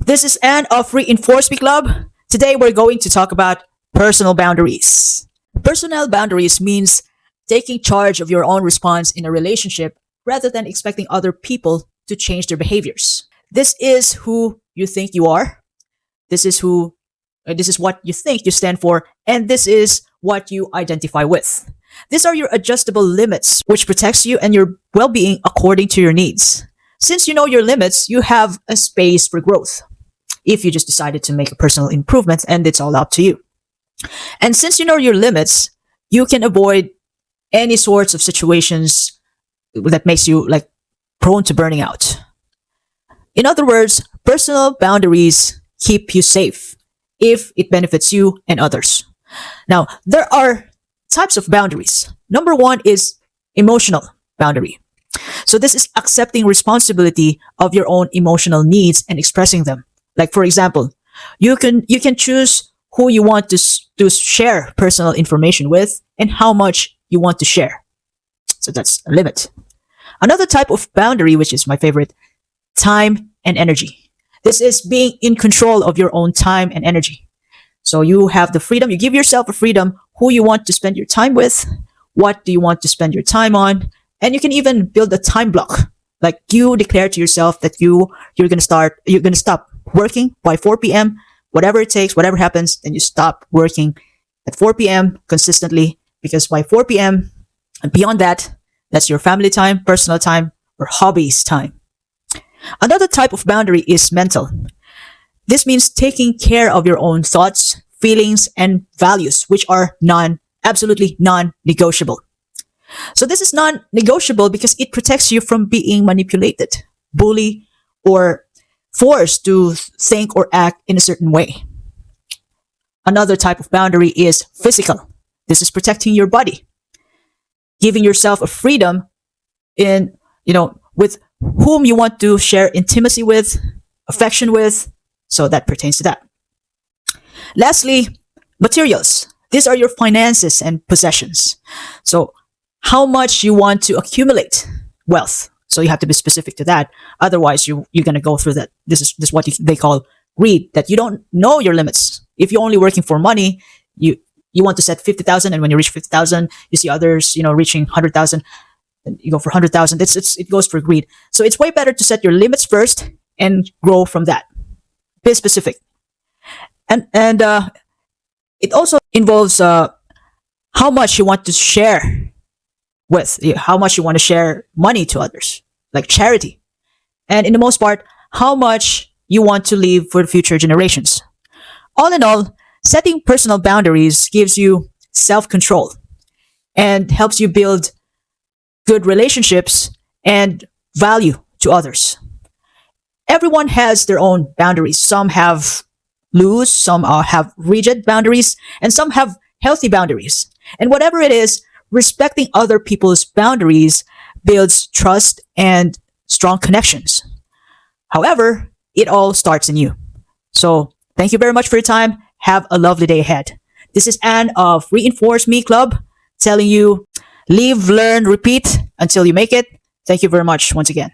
This is Anne of Reinforce Me Club. Today we're going to talk about personal boundaries. Personal boundaries means taking charge of your own response in a relationship rather than expecting other people to change their behaviors. This is who you think you are. This is what you think you stand for, and this is what you identify with. These are your adjustable limits, which protects you and your well-being according to your needs. Since you know your limits, you have a space for growth. If you just decided to make a personal improvement, and it's all up to you. And since you know your limits, you can avoid any sorts of situations that makes you like prone to burning out. In other words, personal boundaries keep you safe if it benefits you and others. Now, there are types of boundaries. Number one is emotional boundary. So this is accepting responsibility of your own emotional needs and expressing them. Like for example, you can choose who you want to share personal information with and how much you want to share. So that's a limit. Another type of boundary, which is my favorite, time and energy. This is being in control of your own time and energy. So you have the freedom, you give yourself a freedom who you want to spend your time with, what do you want to spend your time on, and you can even build a time block. Like you declare to yourself that you're going to stop working by 4 p.m., whatever it takes, whatever happens, then you stop working at 4 p.m. consistently, because by 4 p.m. and beyond that, that's your family time, personal time, or hobbies time. Another type of boundary is mental. This means taking care of your own thoughts, feelings, and values, which are absolutely non-negotiable. So this is non-negotiable because it protects you from being manipulated, bullied, or forced to think or act in a certain way. Another type of boundary is physical. This is protecting your body, giving yourself a freedom in, with whom you want to share intimacy with, affection with. So that pertains to that. Lastly, materials. These are your finances and possessions. So how much you want to accumulate wealth. So you have to be specific to that. Otherwise, you're going to go through that. This is what they call greed, that you don't know your limits. If you're only working for money, you want to set 50,000, and when you reach 50,000, you see others, reaching 100,000, and you go for 100,000. It goes for greed. So it's way better to set your limits first and grow from that. Be specific. And it also involves how much you want to share with, how much you want to share money to others, like charity. And in the most part, how much you want to leave for the future generations. All in all, setting personal boundaries gives you self-control and helps you build good relationships and value to others. Everyone has their own boundaries. Some have loose, some have rigid boundaries, and some have healthy boundaries. And whatever it is, respecting other people's boundaries builds trust and strong connections. However, it all starts in you. So thank you very much for your time. Have a lovely day ahead. This is Anne of Reinforce Me Club telling you, live, learn, repeat until you make it. Thank you very much once again.